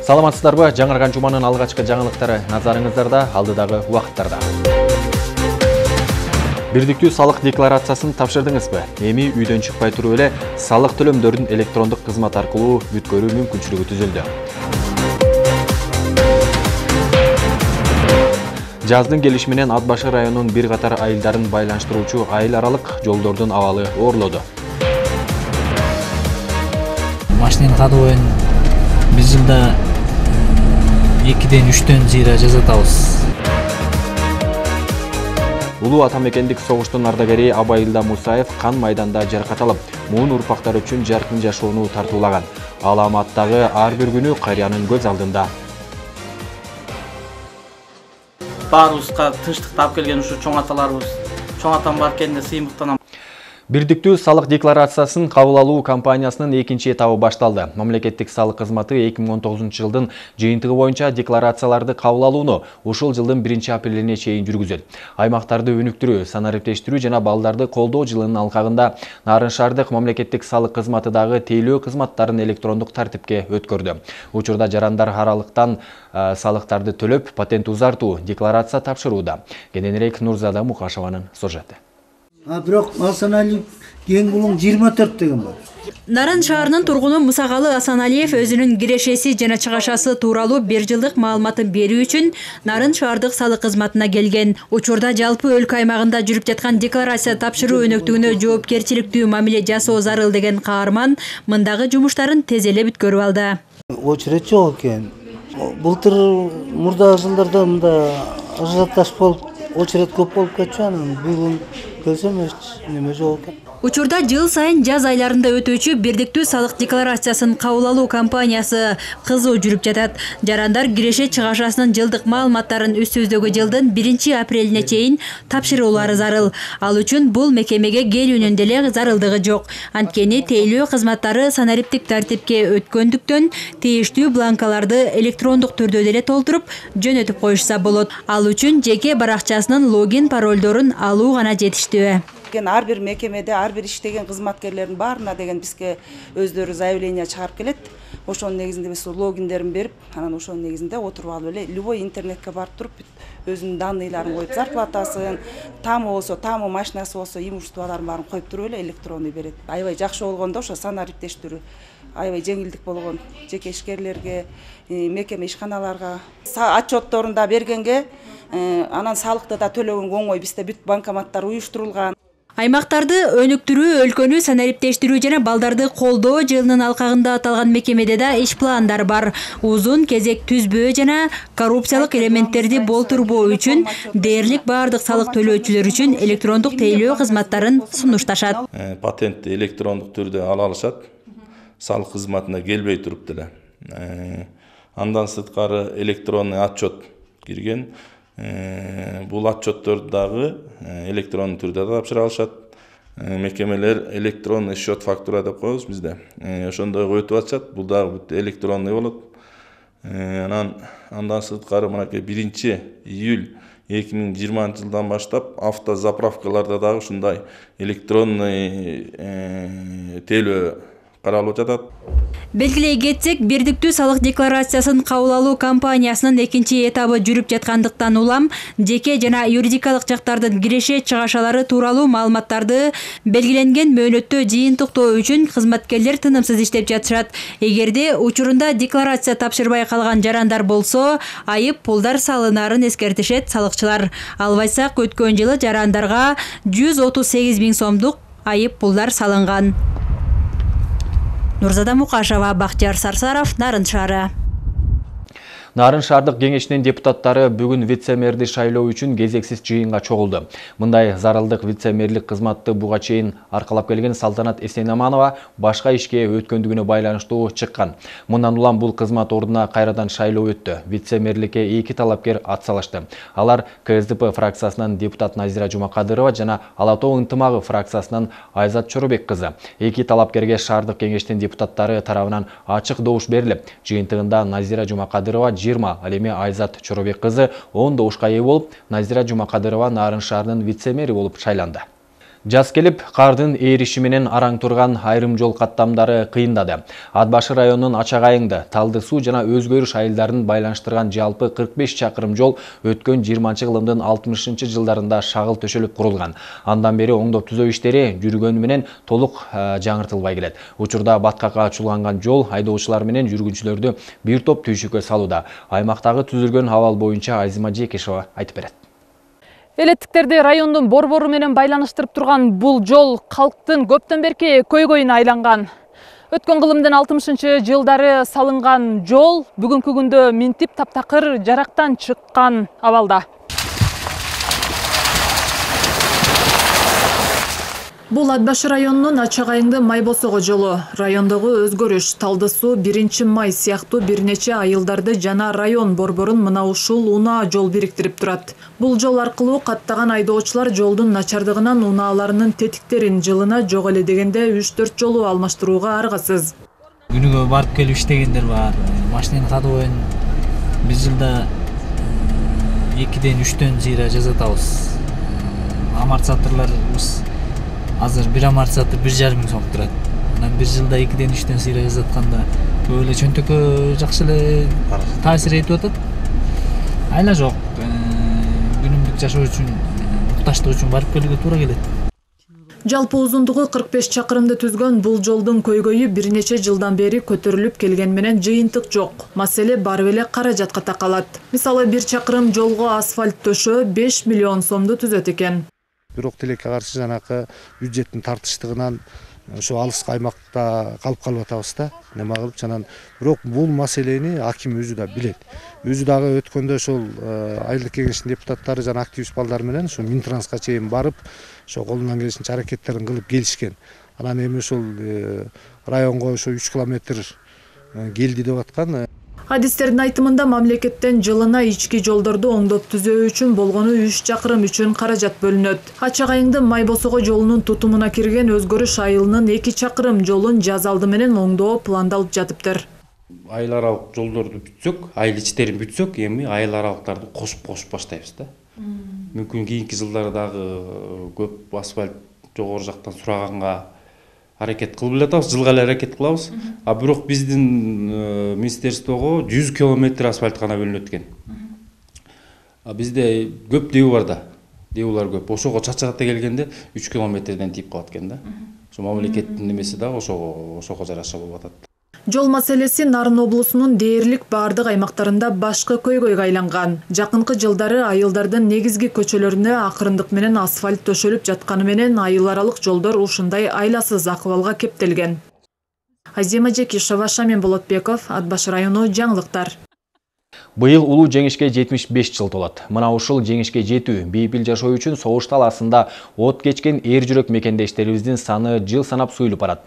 Саламатсыздарбы? Жаңырган жуманын алгачкы жаңылыктары назарыңыздарда, алдыдагы убакыттарда. Бирдиктүү салык декларациясын тапшырдыңызбы? Эми үйдөн чыкпай туруп эле салык төлөмдөрүн электрондук кызмат аркылуу өткөрүү мүмкүнчүлүгү түзүлдү. Жаздын келиши менен Ат Башы районунун бир катар айылдарын байланыштыруучу айыл аралык жолдордун абалы оорлоду. Машинанын кадыбайын биз жылда 2-ден 3-төн зыйра жасатабыз. Улуу атамекендик согуштун ардагери Абайылда Мусаев кан майданда жаракат алып, муун урпактар үчүн жаркын жашоону тартуулаган. Ал аматтагы ар бир күнү карыянын көз алдында. Баарыбызга тынчтык таап келген ушу чоң аталарыбыз. Чоң атам бар экенде сыймыктанам. Бирдиктүү салык декларациясын кабыл алуу кампаниясынын экинчи этабы башталды. Мамлекеттик салык кызматы 2019 жылдын жыйынтыгы боюнча декларацияларды кабыл алууну ушул жылдын 1-апрелине чейин жүргүзөт. Аймактарды өнүктүрүү, санариптештирүү жана балдарды колдоо жылынын алкагында Нарын шаардык мамлекеттик салык кызматы дагы тейлөө кызматтарын электрондук тартипке өткөрдү. Учурда жарандар аралыктан салыктарды төлөп, патент узартуу, декларация тапшырууда. Кененирээк Нурзада Мукашеванын сюжети. Бирок Асаналиев Кеңгулуң 24 деген бар. Нарын шаарынын тургуну Мусагалы Асаналиев өзүнүн кирешеси жана чыгашасы тууралуу 1 жылдык маалыматын берүү үчүн Нарын шаардык салык кызматына келген. Учурда жалпы өлкө аймагында жүрүп жаткан декларация тапшыруу өнөктүгүнө жоопкерчиликтүү мамиле жасоо зарыл деген каарман мындагы жумуштарын тез эле бүткөрүп алды. Очередь жок экен. Былтыр мурда жылдарда мында ажиотаж болуп, очередь көп болуп кетчү, анан бүгүн келсем эч неме жок экен. Учурда жыл сайын жаз айларында өтүүчү бирдиктүү салык декларациясын кабыл алуу кампаниясы кызуу жүрүп жатат. Жарандар киреше чыгашасынын жылдык маалыматтарын үстүбүздөгү жылдын 1-апрелине чейин тапшыруулары зарыл. Ал үчүн бул мекемеге келүүнүн деле зарылдыгы жок. Анткени тейлөө кызматтары санариптик тартипке өткөндүктөн тийиштүү бланкаларды электрондук түрдө деле толтуруп жөнөтүп коюшса болот. Ал үчүн жеке баракчасынын логин паролдорун алуу гана жетиштүү. Ар бир мекемеде, ар бир иштеген кызматкерлердин баарына деген бизге өздөрү заявление чыгарып келет. Ошонун негизинде биз логиндерин берип, анан ошонун негизинде отуруп алып эле любой интернетке барып туруп өзүнүн данныйларын коюп, зарплатасын, тамы болсо, тамы машинасы болсо, имуществолорун баарын коюп туруп эле электронный берет. Аябай жакшы болгондо ошо санариптештирүү аябай жеңилдик болгон жеке ишкерлерге, мекеме ишканаларга, отчетторун да бергенге, анан салыкты да төлөгөнгө оңой. Бизде бүт банкоматтар уюштурулган. Аймактарды өнүктүрүү, өлкөнү санариптештирүү жана балдарды колдоо жылынын алкагында аталган мекемеде да иш пландары бар. Узун кезек түзбөө жана коррупциялык элементтерди болтурбоо үчүн дээрлик баардык салык төлөөчүлөр үчүн электрондук тейлөө кызматтарын сунушташат. Патентти электрондук түрдө ала алышат. Салык кызматына келбей туруп деле. Андан сырткары электронный отчет кирген. Бул отчетторду дагы электрондуу түрдө тапшыра алышат. Мекемелер электронный счет фактура деп коебуз бизде. Ошондой өтүп атышат. Бул дагы электронный болот. Андан сырткары мынакей 1-июль 2020 жылдан баштап автозаправкаларда дагы ушундай электронный тейлөө каралып жатат. Белгилей кетсек, бирдиктүү салык декларациясын кабыл алуу кампаниясынын экинчи этабы жүрүп жаткандыктан улам жеке жана юридикалык жактардын киреше чыгашалары тууралуу маалыматтарды белгиленген мөөнөттө жыйынтыктоо үчүн кызматкерлер тынымсыз иштеп жатышат. Эгерде учурунда декларация тапшырбай калган жарандар болсо, айып пулдар салынарын эскертишет салыкчылар. Албайсак өткөн жылы жарандарга 138 000 сомдук айып пулдар салынган. Нурзада Мукашева, Бактияр Сарсаров, Нарын шаары. Нарын шаардык кеңешинин депутаттары бүгүн вице-мэрди шайлоо үчүн кезексиз жыйынга чогулду. Мындай зарылдык вице-мэрлик кызматты буга чейин аркалап келген Салтанат Эсенаманова башка ишке өткөндүгүнө байланыштуу чыккан. Мындан улам бул кызмат ордуна кайрадан шайлоо өттү. Вице-мэрликке 2 талапкер атсалышты. Алар КСДП фракциясынан депутат Назира Жумакадырова жана Ала Тоо ынтымагы фракциясынан Айзат Чоробек кызы. 2 талапкерге шаардык кеңештин депутаттары тарабынан ачык добуш берилип, жыйынтыгында Назира Жумакадырова 20, ал эми Айзат Чоробек кызы 10 добушка ээ болуп, Назира Жумакадырова Нарын шаарынын вице-мэри болуп шайланды. Жаз келип, кардын ээриши менен араң турган айрым жол каттамдары кыйындады. Ат Башы районунун Ачагайыңды, Талды суу жана Өзгөрүш айылдарын байланыштырган жалпы 45 чакырым жол өткөн 20-жылдын 60-жылдарында шагыл төшөлүп курулган. Андан бери оңдоп түзөө иштери жүргөнү менен толук жаңыртылбай келет. Учурда баткакка ачууланган жол айдоочулар менен жүргүнчүлөрдү бир топ түйшүккө салууда. Аймактагы түзүлгөн абал боюнча Азима Жекешова айтып берет. Элеттиктерди райондун борбору менен байланыштырып турган бул жол калктын көптөн берки көйгөйүнө айланган. Өткөн кылымдын 60-жылдары салынган жол бүгүнкү күндө минтип таптакыр жарактан чыккан абалда. Бул Ат Башы районунун Ачагайыңды Майбосого жолу. Райондогу Өзгөрүш, Талды суу, 1-Май сыяктуу бир нече айылдарды жана район борборун мына ушул унаа жол бириктирип турат. Бул жол аркылуу каттаган айдоочулар жолдун начардыгынан унааларынын тетиктерин жылына жок эле дегенде 3-4 жолу алмаштырууга аргасыз. Күнүгө барып келип иштегендер бар. Машинанын ходовойун биз жылда 2-3 зыйра жасатабыз. Амортизаторлорубуз азыр бир амортизатор 1,5 миң сом турат. Анан бир жылда 2-3 зыйра жасатканда көп эле чөнтөккө жакшы эле таасир этип атат. Айла жок. Күнүмдүк жашоо үчүн, мукташтык үчүн барып келүүгө туура келет. Жалпы узундугу 45 чакырымды түзгөн бул жолдун көйгөйү бир нече жылдан бери көтөрүлүп келген менен жыйынтык жок. Маселе барып эле каражатка такалат. Мисалы 1 чакырым жолго асфальт төшөө 5 миллион сомду түзөт экен. Бирок тилекке каршы жанакы бюджеттин тартыштыгынан ошо алыс аймакта калып атабыз да. Неме кылып жанан бирок бул маселени аким өзү да билет. Өзү дагы өткөндө ошол айылдык кеңештин депутаттары жана активист балдар менен ошо Минтранска чейин барып, ошо колунан келишинче аракеттерин кылып келишкен. Анан эми ошол районго ошо 3 километр келди деп аткан. Адистердин айтымында мамлекеттен жылына ички жолдорду оңдоп түзөө үчүн болгону 3 чакырым үчүн каражат бөлүнөт. Ачагайыңды Майбосого жолунун тутумуна кирген Өзгөрүш айылынын 2 чакырым жолун жаз алды менен оңдоо пландалып жатыптыр. Айыл аралык жолдорду бүтсөк, айыл ичтерин бүтсөк, эми айыл аралыктарды кошуп баштайбыз да. Мүмкүн кийинки жылдары дагы көп асфальт жогору жактан сураганга аракет кылып атабыз, жылга эле аракет кылабыз. А бирок биздин министерствого 100 километр асфальт гана бөлүнөт экен. А бизде көп дебүү бар да. Дебүүлөр көп. Ошого чачагатта келгенде 3 километрден тийип калат экен да. Ошо мамлекеттин немеси дагы ошого жараша болуп атат. Жол маселеси Нарын облусунун дээрлик бардык аймактарында башкы көйгөйгө айланган. Жакынкы жылдары айылдардын негизги көчөлөрүнө акырындык менен асфальт төшөлүп жатканы менен айыл аралык жолдор ушундай айласыз акыбалга кептелген. Азима Жекешова, Шамин Болотбеков, Ат Башы району, жаңылыктар. Быйыл улуу жеңишке 75 жыл толот. Мына ушул жеңишке жетүү, бейпил жашоо үчүн согуш талаасында от кечкен эр жүрөк мекендештерибиздин саны жыл санап суюлуп барат.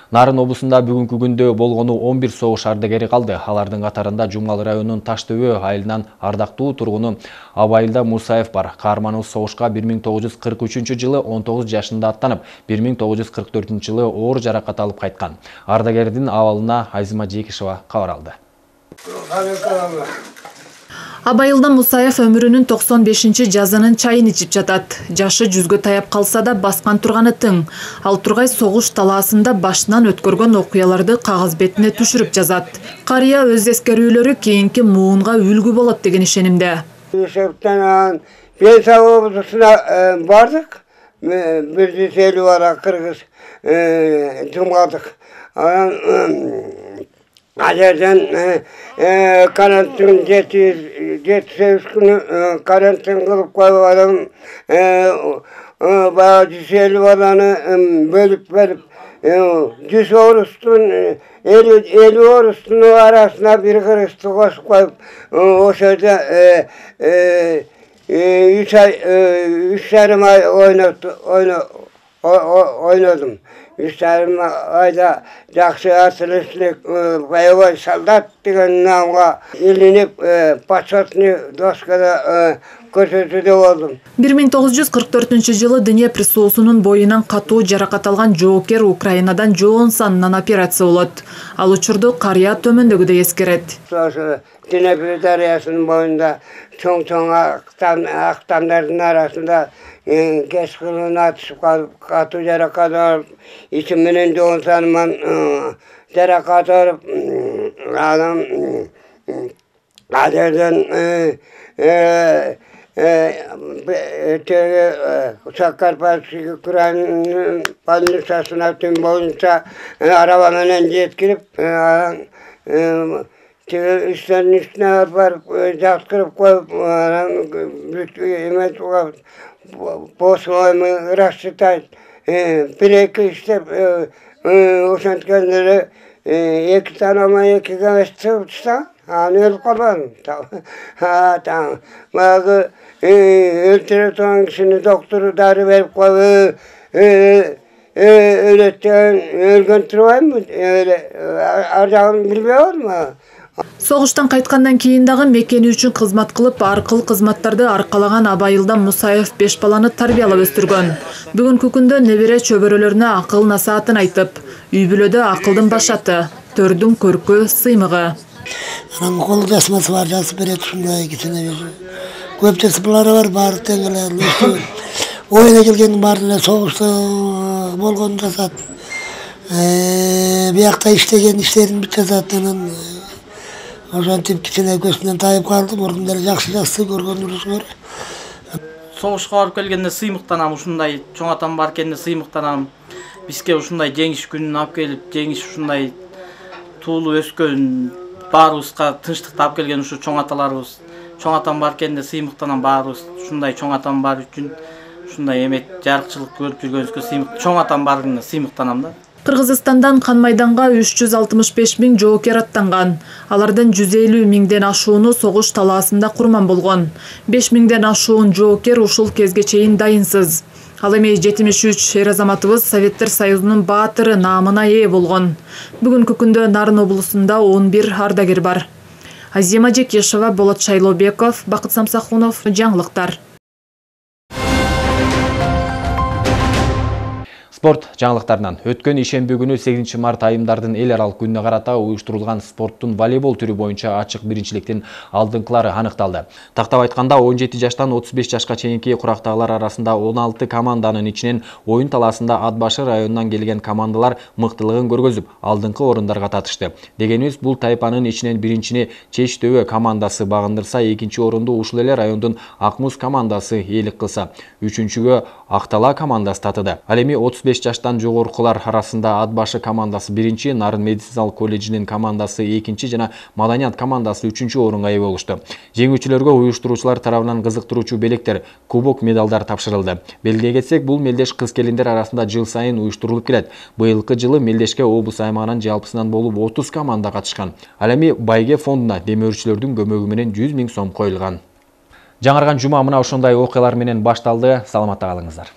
Нарын облусунда бүгүнкү күндө болгону 11 согуш ардагери калды. Алардын катарында Жумгал районунун Таштөбө айылынан ардактуу тургуну Абайылда Мусаев бар. Каарманыбыз согушка 1943-жылы 19 жашында аттанып, 1944-жылы оор жаракат алып кайткан. Ардагердин абалына Азима Жекешова кабар алды. Абайылда Мусаев өмүрүнүн 95 жазынын чайын ичип жатат. Жашы 100гө таяп калса да баскан турганы тың. Ал тургай согуш талаасында башынан өткөргөн окуяларды кагаз бетине түшүрүп жазат. Карыя өз эскерүүлөрү кийинки муунга үлгү болот деген ишенимде. Пенсия облусуна бардык. 150 бара кыргыз жумгадык. Азерден карантин 7-8 күнү карантин кылып коюп адам баягы 150 баланы бөлүп берип 100 орустун 50 орустун арасына бир кыргызды кошуп коюп ошо жерде 3,5 ай ойнодум. 3,5 айда жакшы атылыштык боевой солдат деген намға ілініп почетный доскада көрсетуде болдым. 1944 жылы Днепр суусунун боюнан катуу жаракат алган жоокер Украинадан жоон санынан операция болот. Ал учурду карыя төмөндөгүдөй эскерет. Dnepr darıyasının boyunda çoğ aktamların arasında geç kılığına atışıp katı cerakat alıp içiminin çoğun sanman cerakat alıp adam aderden Uçaklar Partisi Kur'an'ın pandisasına tüm boyunca arabamın yetkirip üstlerin üstüne yaparıp, jaskırıp koyup, emet posmayımı rastlayıp, bir-iki işte, o şantkenleri iki tane ama iki gavet tutsa, ölüp kalmadım. Tamam. Bakı, öldürüp son kişinin doktoru darı verip koyup, ölgün turayım mı? Aracağını bilmiyor mu? Согуштан кайткандан кийин дагы мекени үчүн кызмат кылып, аркыл кызматтарды аркалаган Абайылдан Мусаев 5 баланы тарбиялап өстүргөн. Бүгүнкү күндө небере чөбөрөлөрүнө акыл насаатын айтып, үй бүлөдө акылдын башаты, төрдүн көркү, сыймыгы. Анан кол жазмасы бар, жазып берет ушундай кичине. Көп жазмалары бар, баары тең эле. Оюна келгендин баары эле согушта болгонун жазат. Биякта иштеген иштерин бүт жазат. Анан ошентип кичине көзүнөн тайып калдым, мурдун эле жакшы көргөнүбүз. Согушка барып келгенде сыймыктанам, ушундай чоң атам бар экенде сыймыктанам. Бизге ушундай жеңиш күнүн алып келип, жеңиш ушундай туулуп өскөн, баарыбызга тынчтыкты алып келген ушу чоң аталарыбыз. Чоң атам бар экенде сыймыктанам, баарыбыз ушундай чоң атам бар үчүн ушундай эмет жарыкчылык көрүп жүргөнүзгө сыймык, чоң атам барына сыймыктанам да. Кыргызстандан Қан майданга 365 миң жоокер аттанган. Алардан 150 миңден ашууну согуш талаасында курман болгон. 5 миңден ашуун жоокер ушул кезге чейин дайынсыз. Ал эми 73 эр азаматыбыз Советтер Союзунун баатыры наамына ээ болгон. Бүгүнкү күндө Нарын облусунда 11 ардагер бар. Азима Жекешева, Болот Шайлообеков, Бакыт Самсахунов, жаңылыктар. Спорт жаңылыктарынан өткөн ишемби күнү 8 март айымдардын эл аралык күнүнө карата уюштурулган спорттун волейбол түрү боюнча ачык биринчиликтин алдыңкылары аныкталды. Тактап айтканда 17 жаштан 35 жашка чейинки курактагылар арасында 16 команданын ичинен оюн талаасында Ат Башы районунан келген командалар мыктылыгын көргөзүп, алдыңкы орундарга татышты. Дегенибиз, бул тайпанын ичинен биринчини Чеч Төбө командасы багындырса, экинчи орунду ушул эле райондун Ак Муз командасы ээлик кылса, үчүнчүгө Актала командасы татыды. Ал эми 35 жаштан жогоркулар арасында Ат Башы командасы биринчи, Нарын медициналык колледжинин командасы экинчи жана Маданият командасы үчүнчү орунга ээ болушту. Жеңүүчүлөргө уюштуруучулар тарабынан кызыктыруучу белектер, кубок, медалдар тапшырылды. Белгилей кетсек, бул мелдеш кыз-келиндер арасында жыл сайын уюштурулуп келет. Быйылкы жылы мелдешке облус аймагынан жалпысынан болуп 30 команда катышкан. Ал эми байге фондуна демөөрчүлөрдүн көмөгү менен 100 000 сом коюлган. Жаңырган жума мына ошондой окуялар менен башталды. Саламатта калыңыздар.